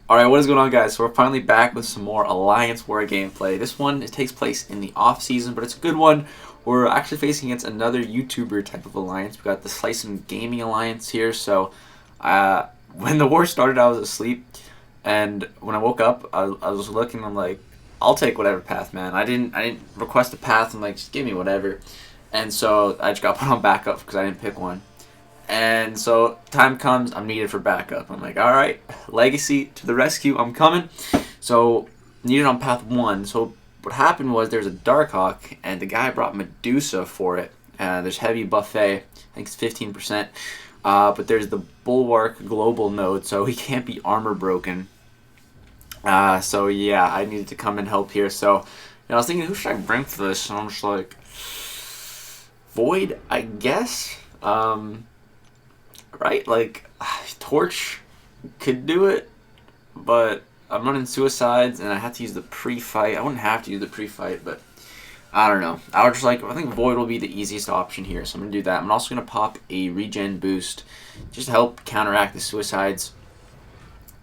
Alright, what is going on, guys? So we're finally back with some more Alliance War gameplay. This one, it takes place in the off-season, but it's a good one. We're actually facing against another YouTuber type of alliance. We got the Slice and Gaming Alliance here, so when the war started, I was asleep, and when I woke up, I was looking, I'm like, I'll take whatever path, man. I didn't request a path, I'm like, just give me whatever. And so I just got put on backup because I didn't pick one. And so time comes, I'm needed for backup. I'm like, all right, Legacy to the rescue, I'm coming. So needed on path 1. So what happened was there's a Darkhawk, and the guy brought Medusa for it. There's heavy buffet, I think it's 15%. But there's the Bulwark global node, so he can't be armor broken. So yeah, I needed to come and help here. So I was thinking, who should I bring for this? And I'm just like, Void, I guess. Right? Like, Torch could do it, but I'm running Suicides, and I have to use the pre-fight. I wouldn't have to use the pre-fight, but I don't know. I was just like, I think Void will be the easiest option here, so I'm going to do that. I'm also going to pop a regen boost just to help counteract the Suicides.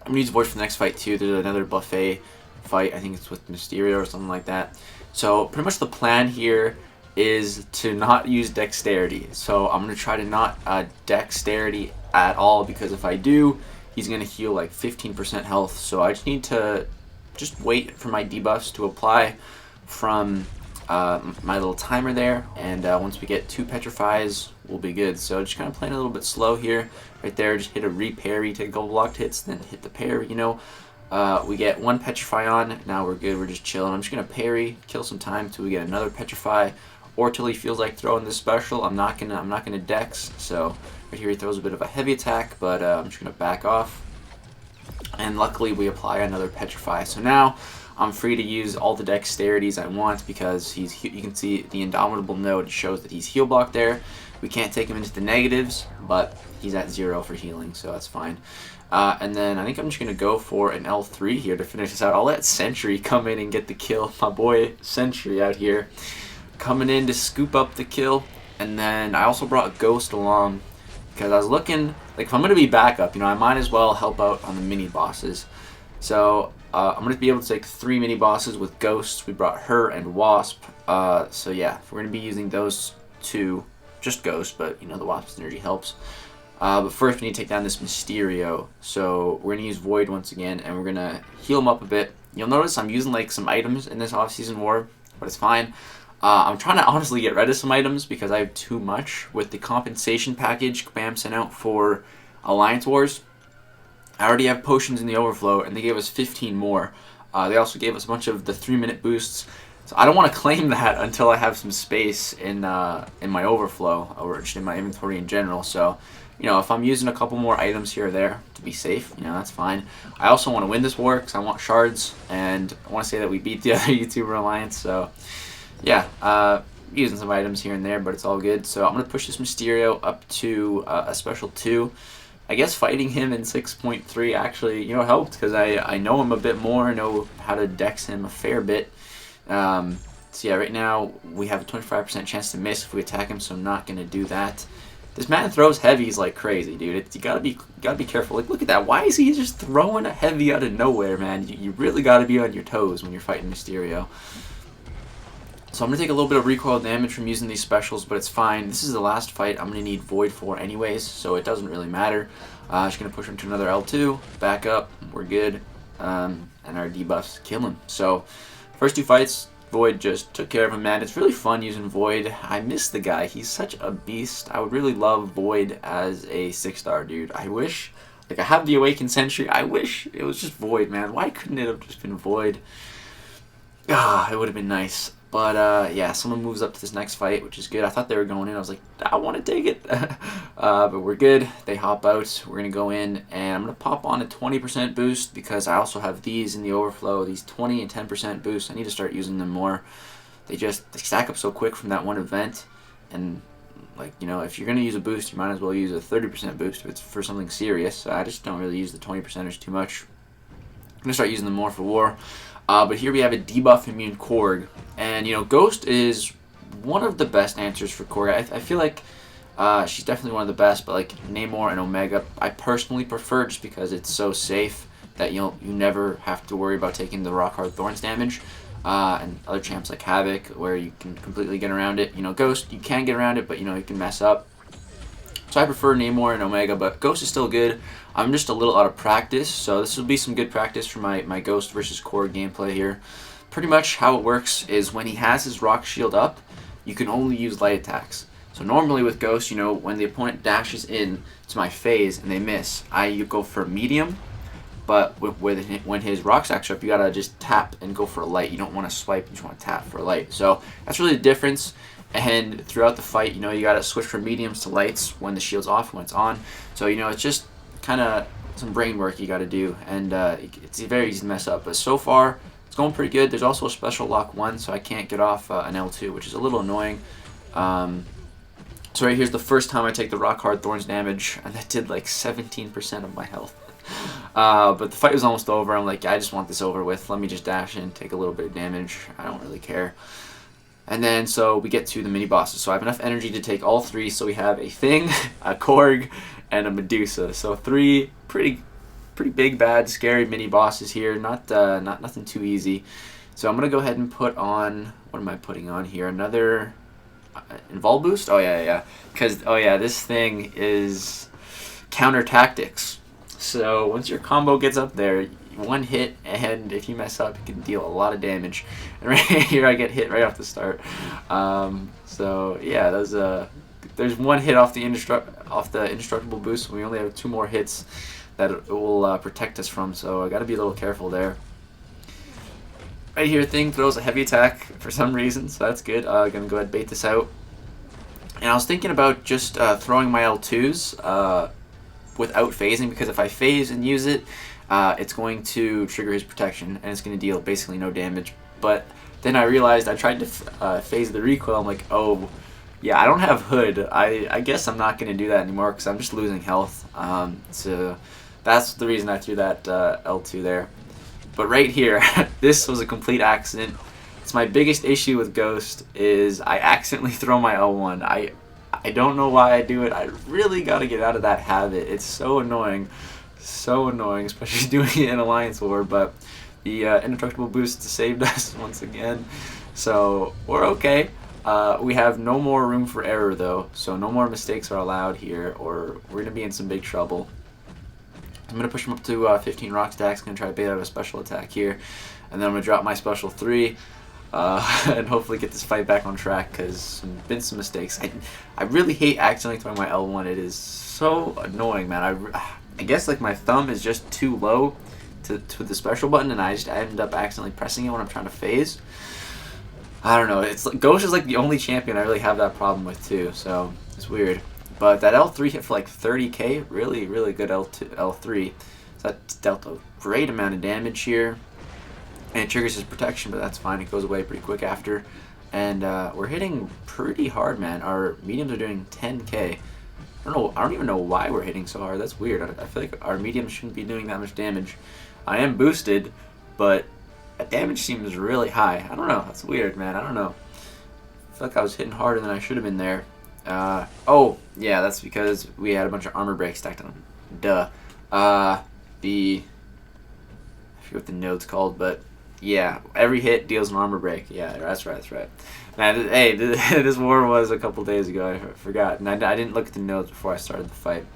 I'm going to use Void for the next fight, too. There's another buffet fight. I think it's with Mysterio or something like that. So, pretty much the plan here is to not use dexterity. So I'm going to try to not dexterity at all, because if I do, he's going to heal like 15% health. So I just need to just wait for my debuffs to apply from my little timer there, and once we get 2 petrifies, we'll be good. So just kind of playing a little bit slow here. Right there, just hit a re-parry, take a couple blocked hits, then hit the parry, you know. We get 1 petrify on, now we're good, we're just chilling. I'm just going to parry, kill some time till we get another petrify, or till he feels like throwing this special. I'm not gonna dex. So right here he throws a bit of a heavy attack, but I'm just gonna back off. And luckily we apply another petrify. So now I'm free to use all the dexterities I want, because you can see the Indomitable node shows that he's heal blocked there. We can't take him into the negatives, but he's at 0 for healing, so that's fine. And then I think I'm just going to go for an L3 here to finish this out. I'll let Sentry come in and get the kill. My boy Sentry out here coming in to scoop up the kill. And then I also brought Ghost along, because I was looking, like, if I'm going to be backup, I might as well help out on the mini bosses. So I'm going to be able to take 3 mini bosses with Ghosts. We brought her and Wasp. So yeah, we're going to be using those 2, just Ghost, but the Wasp's energy helps. But first we need to take down this Mysterio. So we're going to use Void once again, and we're going to heal him up a bit. You'll notice I'm using like some items in this off-season war, but it's fine. I'm trying to honestly get rid of some items because I have too much with the compensation package Bam sent out for Alliance Wars. I already have potions in the overflow, and they gave us 15 more. They also gave us a bunch of the 3-minute boosts. So I don't want to claim that until I have some space in my overflow, or just in my inventory in general. So, if I'm using a couple more items here or there to be safe, that's fine. I also want to win this war because I want shards, and I want to say that we beat the other YouTuber Alliance. So yeah, using some items here and there, but it's all good. So I'm going to push this Mysterio up to a special 2. I guess fighting him in 6.3 actually, helped, because I know him a bit more. I know how to dex him a fair bit. So yeah, right now we have a 25% chance to miss if we attack him, so I'm not going to do that. This man throws heavies like crazy, dude. You gotta be careful. Like, look at that. Why is he just throwing a heavy out of nowhere, man? You really gotta be on your toes when you're fighting Mysterio. So I'm going to take a little bit of recoil damage from using these specials, but it's fine. This is the last fight I'm going to need Void for anyways, so it doesn't really matter. Just going to push him to another L2, back up, we're good, and our debuffs kill him. So first 2 fights, Void just took care of him, man. It's really fun using Void. I miss the guy. He's such a beast. I would really love Void as a 6-star, dude. I wish, like, I have the Awakened Sentry. I wish it was just Void, man. Why couldn't it have just been Void? It would have been nice. But yeah, someone moves up to this next fight, which is good. I thought they were going in. I was like, I want to take it. But we're good. They hop out. We're going to go in, and I'm going to pop on a 20% boost, because I also have these in the overflow, these 20 and 10% boosts. I need to start using them more. They stack up so quick from that one event. And, like, if you're going to use a boost, you might as well use a 30% boost if it's for something serious. So I just don't really use the 20%ers too much. I'm going to start using them more for war. But here we have a debuff immune Korg, and Ghost is one of the best answers for Korg. I feel like she's definitely one of the best, but like Namor and Omega, I personally prefer, just because it's so safe. that you never have to worry about taking the Rock Hard Thorns damage. And other champs like Havoc, where you can completely get around it. Ghost, you can get around it, but you can mess up. So I prefer Namor and Omega, but Ghost is still good. I'm just a little out of practice, so this will be some good practice for my Ghost versus Korg gameplay here. Pretty much how it works is when he has his Rock Shield up, you can only use light attacks. So normally with Ghost, when the opponent dashes in to my phase and they miss, you go for medium. But when his rock stacks are up, you gotta just tap and go for a light. You don't want to swipe, you just want to tap for a light. So that's really the difference. And throughout the fight, you gotta switch from mediums to lights when the shield's off, when it's on. So it's just kind of some brain work you gotta do, and it's very easy to mess up. But so far, it's going pretty good. There's also a special lock 1, so I can't get off an L2, which is a little annoying. So right here's the first time I take the Rock Hard Thorns damage, and that did like 17% of my health. But the fight was almost over. I'm like, I just want this over with. Let me just dash in, take a little bit of damage. I don't really care. And then so we get to the mini bosses. So I have enough energy to take all 3. So we have a Thing, a Korg, and a Medusa. So 3 pretty big, bad, scary mini bosses here. Not nothing too easy. So I'm gonna go ahead and put on. What am I putting on here? Another Invol boost. Oh yeah. Because this thing is counter tactics. So once your combo gets up there, 1 hit, and if you mess up, you can deal a lot of damage. And right here, I get hit right off the start. So yeah, there's 1 hit off the indestructible boost. We only have 2 more hits that it will protect us from. So I got to be a little careful there. Right here, Thing throws a heavy attack for some reason, so that's good. Gonna go ahead and bait this out. And I was thinking about just throwing my L2s. Without phasing, because if I phase and use it, it's going to trigger his protection, and it's going to deal basically no damage. But then I realized I tried to phase the recoil. I'm like, oh, yeah, I don't have Hood. I guess I'm not going to do that anymore because I'm just losing health. So that's the reason I threw that L2 there. But right here, this was a complete accident. It's my biggest issue with Ghost is I accidentally throw my L1. I don't know why I do it. I really got to get out of that habit. It's so annoying, especially doing it in Alliance War. But the indestructible boost saved us once again, so we're okay. We have no more room for error though, so no more mistakes are allowed here, or we're gonna be in some big trouble. I'm gonna push him up to 15 rock stacks. Gonna try to bait out a special attack here, and then I'm gonna drop my special 3. And hopefully get this fight back on track, because there's been some mistakes. I really hate accidentally throwing my L1. It is so annoying, man. I guess like my thumb is just too low to the special button, and I end up accidentally pressing it when I'm trying to phase. I don't know. It's like Ghost is like the only champion I really have that problem with too, so it's weird. But that L3 hit for like 30k. Really good L3. So that dealt a great amount of damage here. And it triggers his protection, but that's fine. It goes away pretty quick after. And we're hitting pretty hard, man. Our mediums are doing 10k. I don't even know why we're hitting so hard. That's weird. I feel like our mediums shouldn't be doing that much damage. I am boosted, but that damage seems really high. I don't know. That's weird, man. I don't know. I feel like I was hitting harder than I should have been there. Oh, yeah, that's because we had a bunch of armor breaks stacked on them. Duh. I forget what the node's called, but yeah, every hit deals an armor break. Yeah, that's right. Man, hey, this war was a couple days ago. I forgot, and I didn't look at the notes before I started the fight.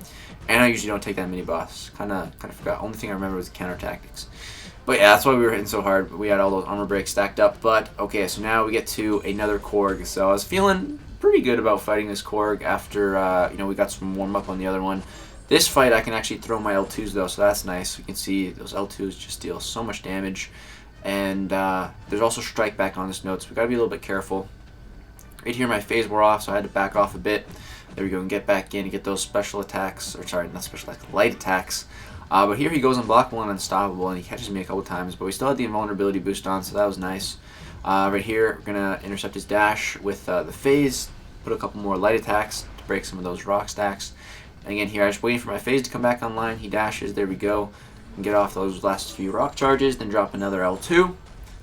And I usually don't take that mini boss. Kind of forgot. Only thing I remember was the counter tactics. But yeah, that's why we were hitting so hard. We had all those armor breaks stacked up. But okay, so now we get to another Korg. So I was feeling pretty good about fighting this Korg after we got some warm up on the other one. This fight I can actually throw my L2s though, so that's nice. You can see those L2s just deal so much damage. And there's also strike back on this node, so we gotta be a little bit careful. Right here my phase wore off, so I had to back off a bit. There we go, and get back in and get those special attacks, or sorry, not special attacks, light attacks. But here he goes unblockable and unstoppable, and he catches me a couple times, but we still had the invulnerability boost on, so that was nice. Right here, we're gonna intercept his dash with the phase, put a couple more light attacks to break some of those rock stacks. And again here, I was just waiting for my phase to come back online. He dashes, there we go. And get off those last few rock charges, then drop another L2.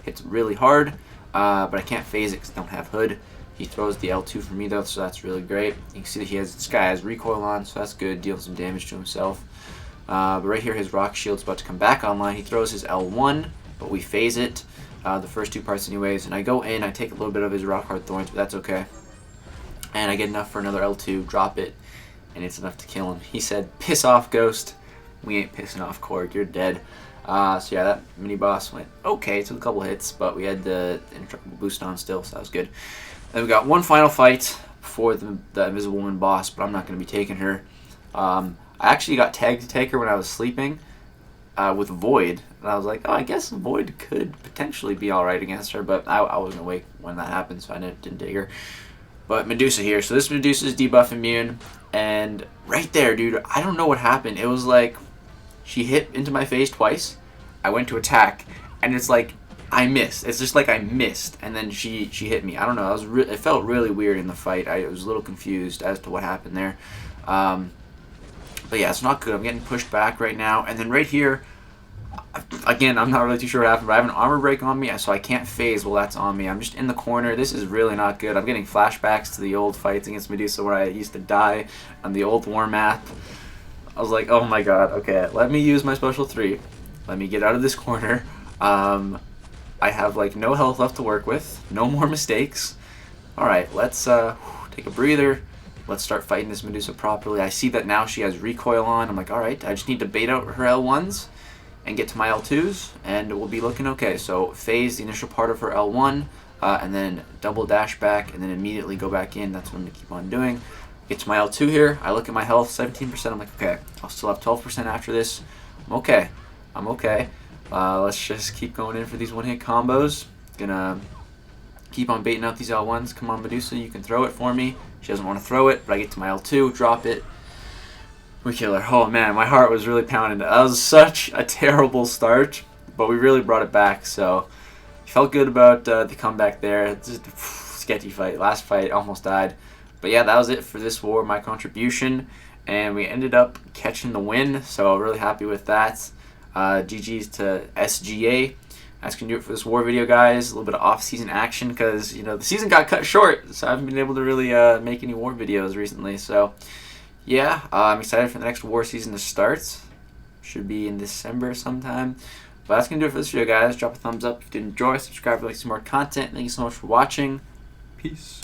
Hits really hard, but I can't phase it because I don't have Hood. He throws the L2 for me though, so that's really great. You can see that this guy has recoil on, so that's good, dealing some damage to himself. But right here, his rock shield's about to come back online. He throws his L1, but we phase it. The first 2 parts anyways. And I go in, I take a little bit of his rock hard thorns, but that's okay. And I get enough for another L2, drop it, and it's enough to kill him. He said, "Piss off, Ghost." We ain't pissing off, Korg. You're dead. So yeah, that mini boss went okay. It took a couple hits, but we had the indestructible boost on still, so that was good. Then we got one final fight before the Invisible Woman boss, but I'm not going to be taking her. I actually got tagged to take her when I was sleeping with Void. And I was like, oh, I guess Void could potentially be alright against her, but I wasn't awake when that happened, so I didn't take her. But Medusa here. So this Medusa is debuff immune. And right there, dude, I don't know what happened. It was like she hit into my face twice. I went to attack, and it's like I missed. It's just like I missed, and then she hit me. I don't know. It felt really weird in the fight. I was a little confused as to what happened there. But yeah, it's not good. I'm getting pushed back right now. And then right here, again, I'm not really too sure what happened, but I have an armor break on me, so I can't phase while that's on me. I'm just in the corner. This is really not good. I'm getting flashbacks to the old fights against Medusa where I used to die on the old war map. I was like, oh my god, okay, let me use my special 3. Let me get out of this corner. I have like no health left to work with. No more mistakes. Alright, let's take a breather. Let's start fighting this Medusa properly. I see that now she has recoil on. I'm like, alright, I just need to bait out her L1s and get to my L2s, and we'll be looking okay. So phase the initial part of her L1, and then double dash back, and then immediately go back in. That's what I'm going to keep on doing. Get to my L2 here. I look at my health, 17%. I'm like, okay, I'll still have 12% after this. I'm okay. I'm okay. Let's just keep going in for these one-hit combos. Gonna keep on baiting out these L1s. Come on, Medusa, you can throw it for me. She doesn't want to throw it, but I get to my L2, drop it. We kill her. Oh man, my heart was really pounding. That was such a terrible start, but we really brought it back, so felt good about the comeback there. It's just a sketchy fight. Last fight, almost died. But yeah, that was it for this war, my contribution, and we ended up catching the win, so really happy with that. GG's to SGA. That's going to do it for this war video, guys. A little bit of off-season action because, you know, the season got cut short, so I haven't been able to really make any war videos recently. So, yeah, I'm excited for the next war season to start. Should be in December sometime. But that's going to do it for this video, guys. Drop a thumbs up if you did enjoy. Subscribe if you like some more content. Thank you so much for watching. Peace.